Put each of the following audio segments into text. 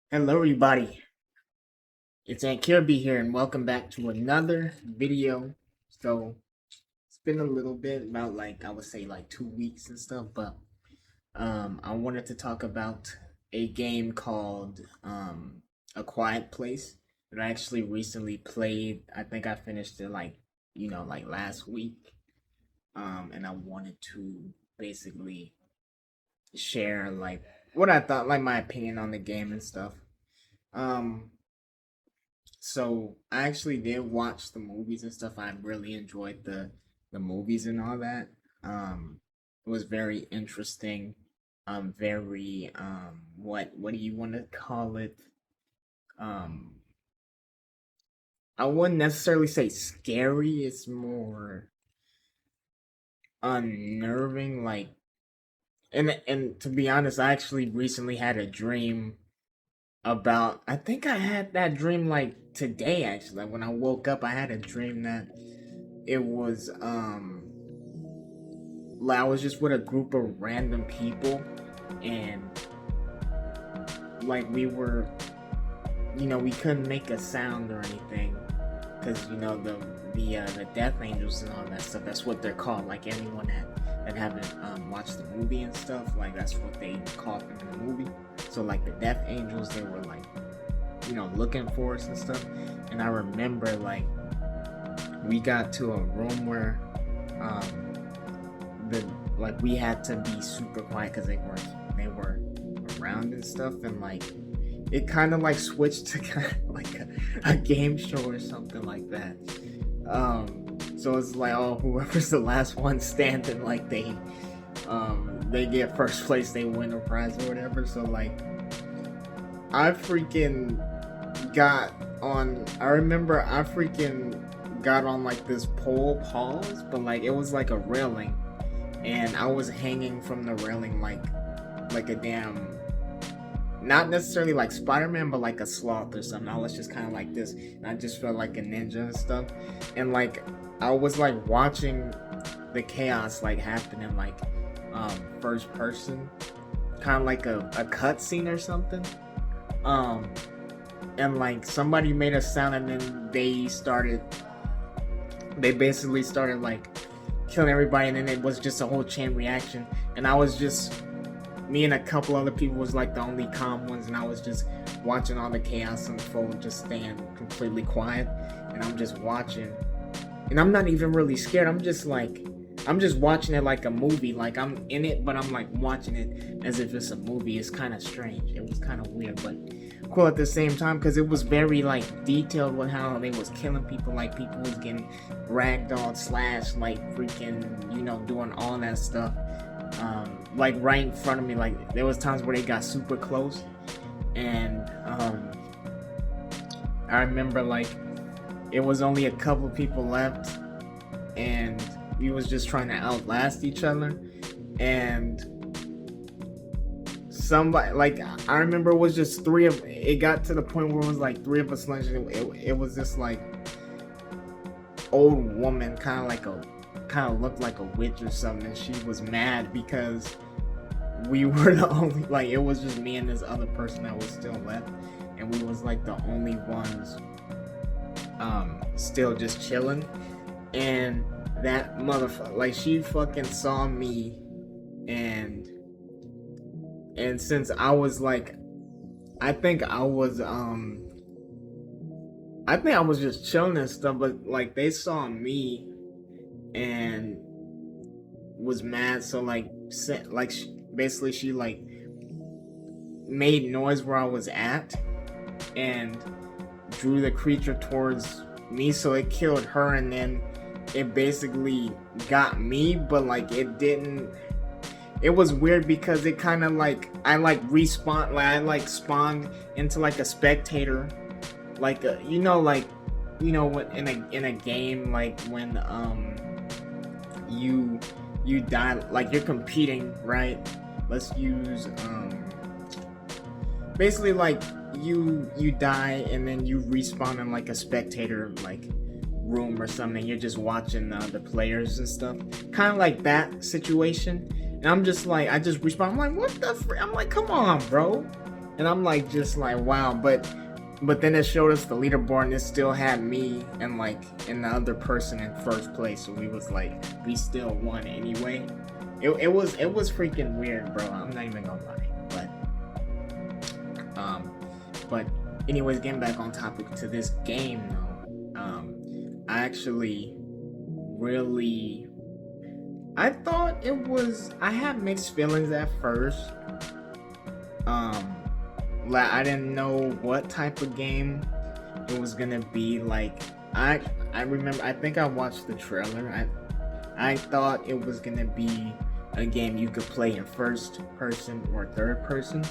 Hello, everybody. It's Aunt Kirby here, and welcome back to another video. So, it's been a little bit about I would say 2 weeks and stuff, but I wanted to talk about a game called A Quiet Place that I actually recently played. I think I finished it last week. And I wanted to basically share what I thought, my opinion on the game and stuff. Um, So I actually did watch the movies and stuff. I really enjoyed the movies and all that. It was very interesting. Very what do you want to call it? Um, I wouldn't necessarily say scary. It's more unnerving. And to be honest, I actually recently had a dream about. I think I had that dream today actually. When I woke up, I had a dream that it was I was just with a group of random people, and we were, we couldn't make a sound or anything because the death angels and all that stuff, that's what they're called. Like anyone that haven't watched the movie and stuff, that's what they called them in the movie. So the death angels, they were looking for us and stuff. And I remember we got to a room where the we had to be super quiet because they were around and stuff. And it kind of switched to kind of a game show or something like that. So it's whoever's the last one standing, they get first place, they win a prize or whatever. So I freaking got on. I remember I freaking got on this pole pause, but it was a railing, and I was hanging from the railing like a damn, not necessarily like Spider-Man, but like a sloth or something. I was just kind of like this, and I just felt like a ninja and stuff. And I was watching the chaos happening first person, kind of like a cutscene or something. And somebody made a sound, and then they basically started killing everybody, and then it was just a whole chain reaction. And I was just, me and a couple other people was the only calm ones, and I was just watching all the chaos unfold, just staying completely quiet. And I'm just watching, and I'm not even really scared. I'm just watching it like a movie. I'm in it, but I'm watching it as if it's a movie. It's kind of strange. It was kind of weird, but cool at the same time, because it was very detailed with how they was killing people. People was getting ragdolled, slashed, freaking, doing all that stuff. Right in front of me. There was times where they got super close, and I remember it was only a couple people left, and we was just trying to outlast each other. And somebody, I remember it was just it got to the point where it was three of us lunch. It was this old woman, kind of looked like a witch or something, and she was mad because we were the only, it was just me and this other person that was still left, and we was the only ones still just chilling. And that motherfucker, she fucking saw me, and since I was I think I was just chilling and stuff, but they saw me and was mad. So basically she made noise where I was at and drew the creature towards me, so it killed her, and then it basically got me. But it didn't. It was weird because it kind of I respawned. I spawned into a spectator, what in a game, when you die, you're competing, right? Let's use basically you die, and then you respawn in a spectator room or something. You're just watching the players and stuff, kind of like that situation. And I'm just I just respawn. I'm what the I'm come on, bro. And I'm like, just like, wow. But then it showed us the leaderboard, and it still had me and like and the other person in first place. So we was like, we still won anyway. It was freaking weird, bro. I'm not even gonna lie. But anyways, getting back on topic to this game though, I actually really, I thought it was, I had mixed feelings at first. Like I didn't know what type of game it was gonna be. Like I remember, I think I watched the trailer. I thought it was gonna be a game you could play in first person or third person.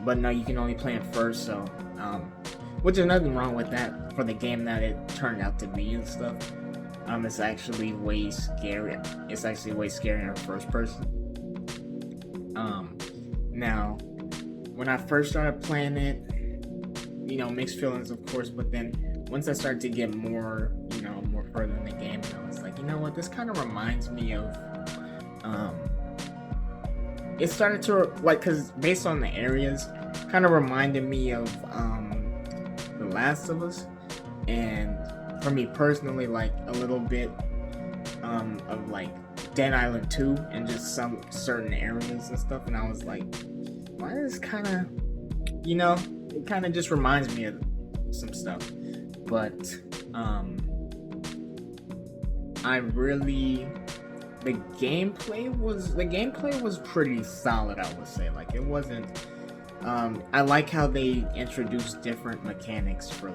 But no, you can only play in first, so which is nothing wrong with that for the game that it turned out to be and stuff. It's actually way scarier. It's actually way scarier in first person. Now, when I first started playing it, you know, mixed feelings, of course, but then once I started to get more, you know, more further in the game, and I was like, you know what, this kind of reminds me of, it started to, like, because based on the areas, kind of reminded me of, The Last of Us, and for me personally, like, a little bit, of, like, Dead Island 2, and just some certain areas and stuff, and I was like, why is kind of, you know, it kind of just reminds me of some stuff. But I really, the gameplay was pretty solid, I would say. Like, it wasn't, I like how they introduced different mechanics for,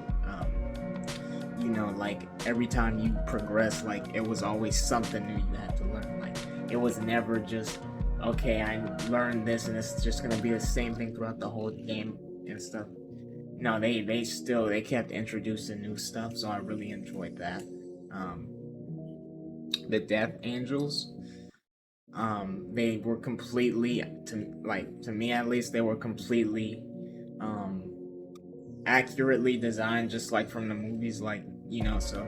you know, like every time you progress, like it was always something new you had to learn. Like it was never just, okay, I learned this and it's just gonna be the same thing throughout the whole game and stuff. No, they kept introducing new stuff, so I really enjoyed that. The Death Angels, they were completely, to me at least, they were completely accurately designed, just like from the movies, like, you know, so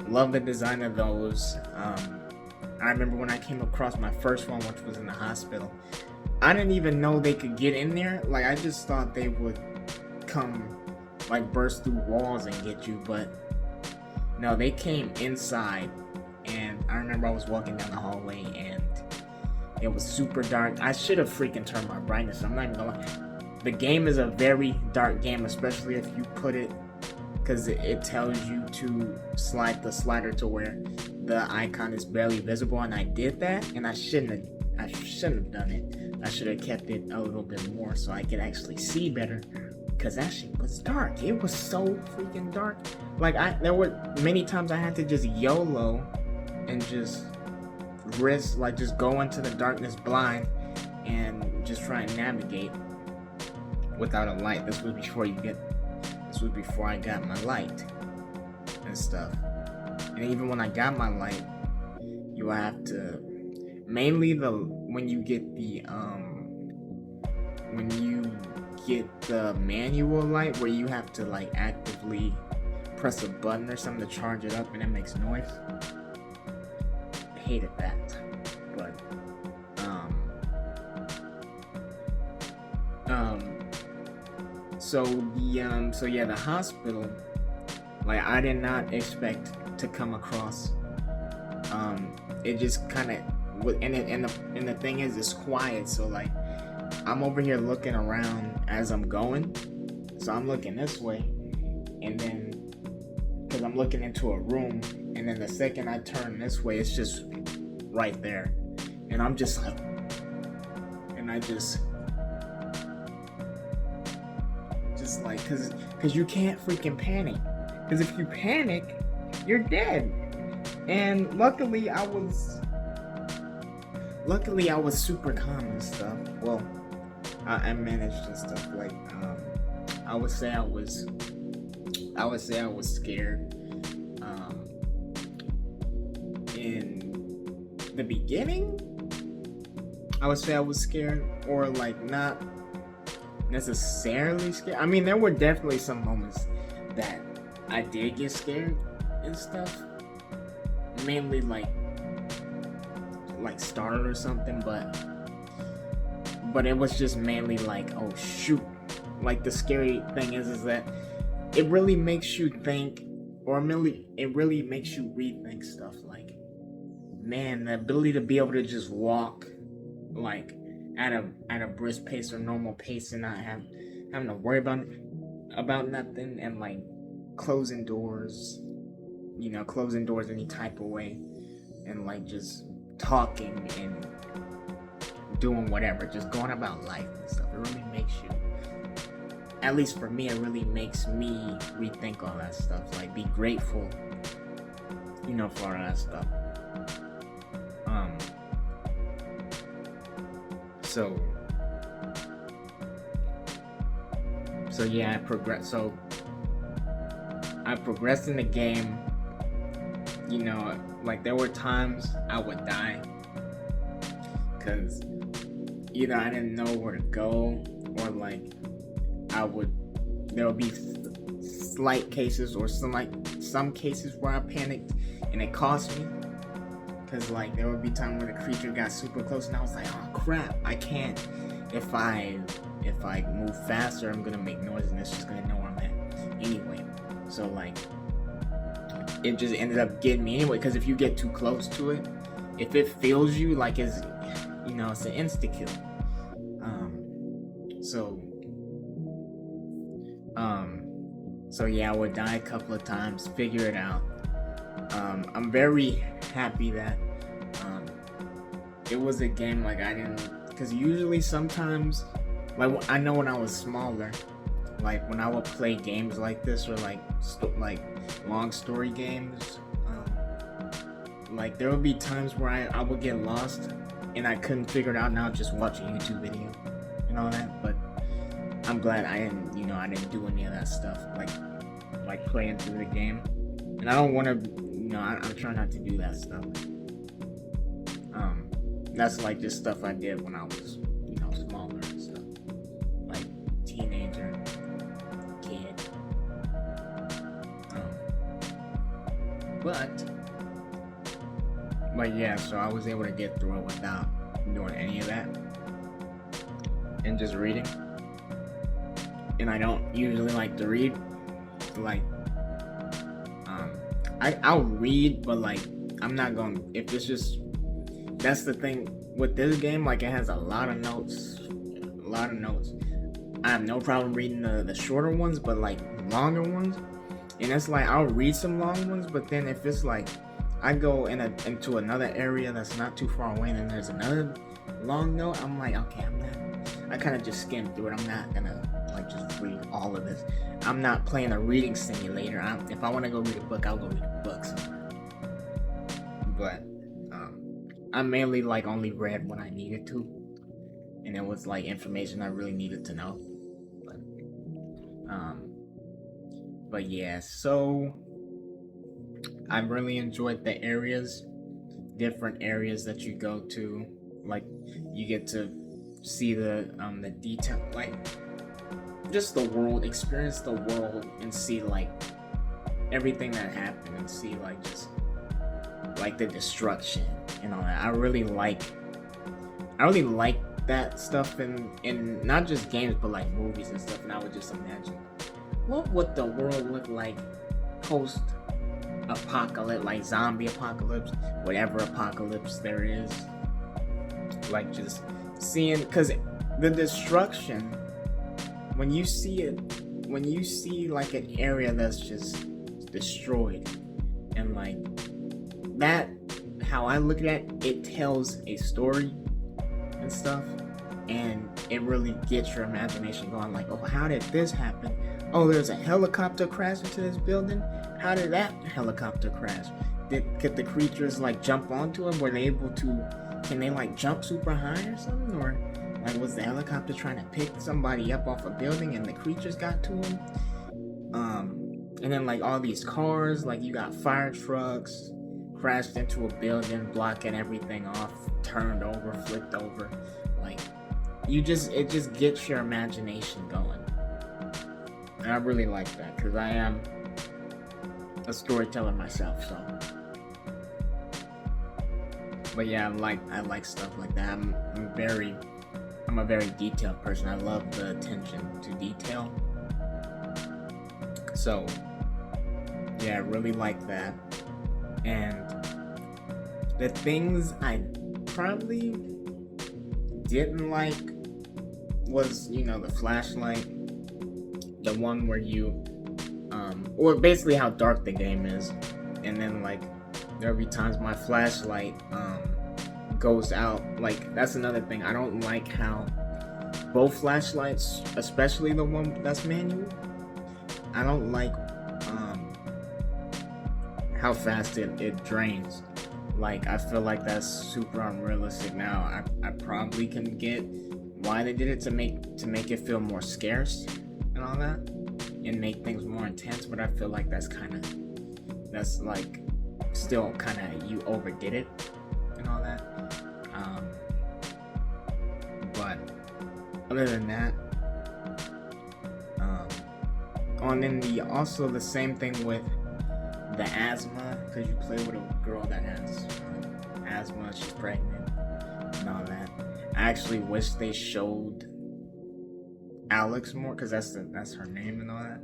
love the design of those. I remember when I came across my first one, which was in the hospital, I didn't even know they could get in there. Like, I just thought they would come, like, burst through walls and get you, but no, they came inside. And I remember I was walking down the hallway and it was super dark. I should have freaking turned my brightness. I'm not even gonna lie. The game is a very dark game, especially if you put it, because it tells you to slide the slider to where the icon is barely visible, and I did that, and I shouldn't have done it. I should have kept it a little bit more so I could actually see better, because that shit was dark. It was so freaking dark. Like, there were many times I had to just YOLO and just risk, like, just go into the darkness blind and just try and navigate without a light. This was before I got my light and stuff. And even when I got my light, you have to, mainly when you get the manual light, where you have to like actively press a button or something to charge it up and it makes noise. I hated that. But so yeah, the hospital, like, I did not expect to come across, it just kind of, and the thing is, it's quiet, so like I'm over here looking around as I'm going, so I'm looking this way, and then because I'm looking into a room, and then the second I turn this way, it's just right there, and I'm just like, and I just like, because you can't freaking panic, because if you panic, you're dead. And luckily I was super calm and stuff. Well, I managed and stuff. Like, I would say I was scared in the beginning. I would say I was scared, or like not necessarily scared. I mean, there were definitely some moments that I did get scared and stuff, mainly like startled or something, but it was just mainly like, oh shoot. Like the scary thing is that it really makes you think, or it really makes you rethink stuff. Like, man, the ability to be able to just walk like at a brisk pace or normal pace and not having to worry about nothing, and like closing doors, closing doors any type of way, and like just talking and doing whatever, just going about life and stuff. It really makes you, at least for me, it really makes me rethink all that stuff. Like, be grateful, for all that stuff. So yeah, I progressed in the game. Like there were times I would die because either I didn't know where to go, or like there would be slight cases or some cases where I panicked and it cost me, because like there would be times where the creature got super close and I was like, oh crap, I can't. If I move faster, I'm gonna make noise and it's just gonna know where I'm at anyway. So like it just ended up getting me anyway, because if you get too close to it, if it feels you, like it's an insta kill. So yeah, I would die a couple of times, figure it out. I'm very happy that it was a game like I didn't, because usually sometimes, like I know when I was smaller, like when I would play games like this, or like long story games, like there would be times where I would get lost and I couldn't figure it out, and I would just watch a YouTube video and all that. But I'm glad I didn't do any of that stuff, like playing through the game. And I don't want to, I'm trying not to do that stuff. That's like just stuff I did when I was, smaller and stuff, like teenager, kid. But yeah, so I was able to get through it without doing any of that and just reading. And I don't usually like to read, like I'll read, but like I'm not going, if it's just, that's the thing with this game, like it has a lot of notes. I have no problem reading the shorter ones, but like longer ones, and it's like I'll read some long ones, but then if it's like I go into another area that's not too far away and then there's another long note, I'm like, okay, I kind of just skim through it. I'm not gonna like just read all of this. I'm not playing a reading simulator. If I want to go read a book, I'll go read a book somewhere. But I mainly like only read when I needed to, and it was like information I really needed to know. But yeah, so I really enjoyed the different areas that you go to. Like you get to see the detail, like just the world, experience the world, and see like everything that happened, and see like just like the destruction and all that. I really like that stuff in not just games but like movies and stuff. And I would just imagine what would the world look like post apocalypse, like zombie apocalypse, whatever apocalypse there is. Like just seeing, because the destruction, when you see like an area that's just destroyed, and like that, how I look at it, it tells a story and stuff, and it really gets your imagination going. Like, oh, how did this happen? Oh, there's a helicopter crash into this building. How did that helicopter crash? Could the creatures like jump onto it? Were they able to? Can they like jump super high or something? Or like was the helicopter trying to pick somebody up off a building and the creatures got to them? And then like all these cars, like you got fire trucks crashed into a building, blocking everything off, turned over, flipped over. Like it just gets your imagination going. And I really like that, because I am a storyteller myself, so. But yeah, I like stuff like that. I'm I'm a very detailed person. I love the attention to detail. So yeah, I really like that. And the things I probably didn't like was, the flashlight, the one where you or basically how dark the game is, and then like there'll be times my flashlight goes out. Like, that's another thing. I don't like how both flashlights, especially the one that's manual, I don't like how fast it drains. Like, I feel like that's super unrealistic. Now I probably can get why they did it to make it feel more scarce and all that, and make things more intense, but I feel like that's like still kind of, you overdid it and all that. But other than that, and then also the same thing with the asthma, because you play with a girl that has asthma, she's pregnant and all that. I actually wish they showed Alex more, because that's her name and all that.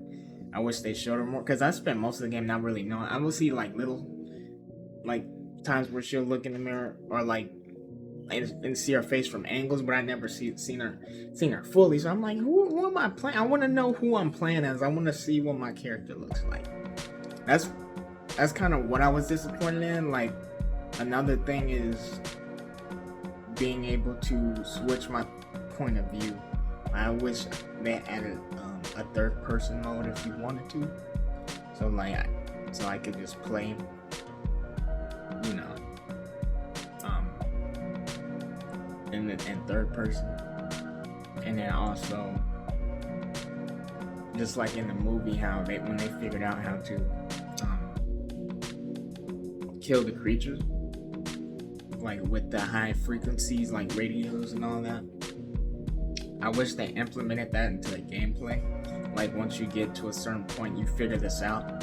I wish they showed her more, because I spent most of the game not really knowing. I will see like little times where she'll look in the mirror or like and see her face from angles, but I never seen her fully. So I'm like, who am I playing? I want to know who I'm playing as. I want to see what my character looks like. That's kind of what I was disappointed in. Like, another thing is being able to switch my point of view. I wish they added a third person mode if you wanted to, so I could just play, in third person. And then also, just like in the movie, how when they figured out how to kill the creatures, like with the high frequencies, like radios and all that. I wish they implemented that into the gameplay. Like, once you get to a certain point, you figure this out,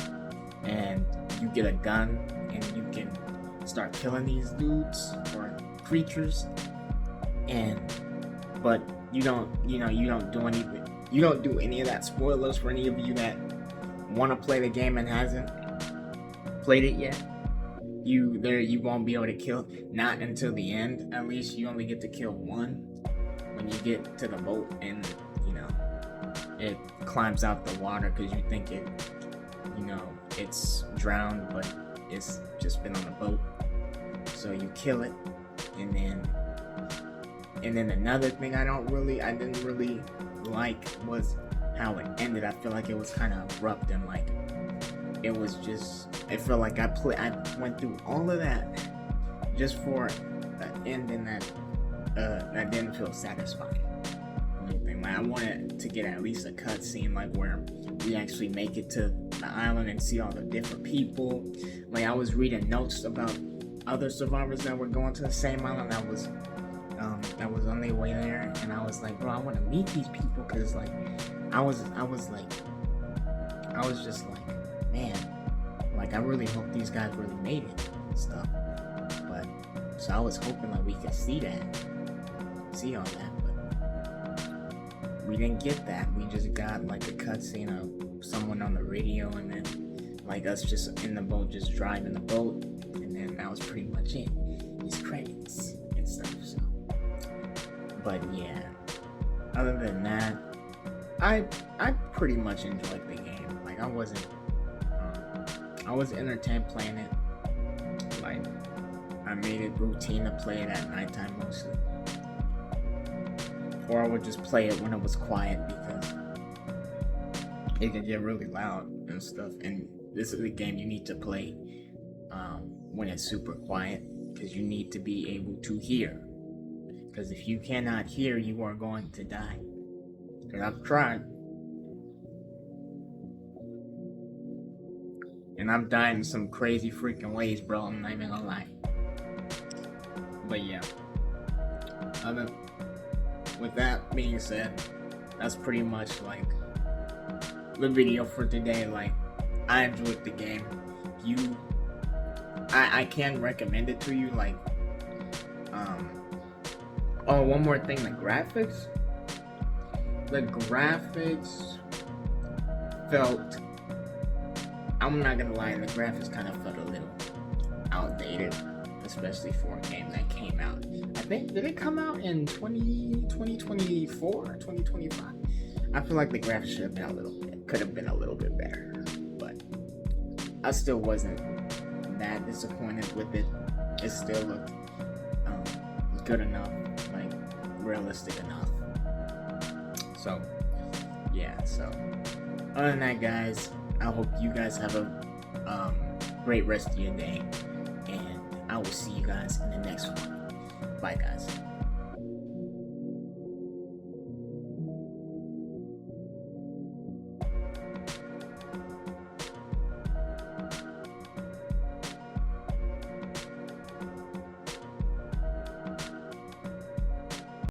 and you get a gun, and you can start killing these dudes or creatures. But you don't do anything. You don't do any of that. Spoilers for any of you that want to play the game and hasn't played it yet. You won't be able to kill, not until the end. At least you only get to kill one when you get to the boat, and it climbs out the water, because you think it's drowned, but it's just been on a boat. So you kill it, and then another thing I didn't really like was how it ended. I feel like it was kind of abrupt, and like it felt like I went through all of that just for an ending that didn't feel satisfying. Like, I wanted to get at least a cutscene, like where we actually make it to the island and see all the different people. Like, I was reading notes about other survivors that were going to the same island that was on their way there, and I was like, bro, I want to meet these people, because like I was just like, man, like, I really hope these guys really made it and stuff. But so I was hoping like we could see all that, but we didn't get that. We just got like a cutscene of someone on the radio, and then like us just in the boat, just driving the boat, and then that was pretty much it. These credits and stuff. So, but yeah, other than that, I pretty much enjoyed the game. Like, I was entertained playing it. Like, I made it routine to play it at nighttime mostly, or I would just play it when it was quiet, because it can get really loud and stuff. And this is a game you need to play when it's super quiet, because you need to be able to hear. Because if you cannot hear, you are going to die. Because I've tried, and I've died in some crazy freaking ways, bro. I'm not even gonna lie. But yeah, with that being said, that's pretty much like the video for today. Like, I enjoyed the game. I can recommend it to you. Like, Oh, one more thing, the graphics. The graphics felt, I'm not gonna lie, the graphics kind of felt a little outdated, especially for a game that came out. I think, did it come out in 2024 or 2025? I feel like the graphics should have been could have been a little bit better, but I still wasn't that disappointed with it. It still looked good enough, like realistic enough. So yeah, so other than that, guys, I hope you guys have a great rest of your day, and I will see you guys in the next one. Bye, guys.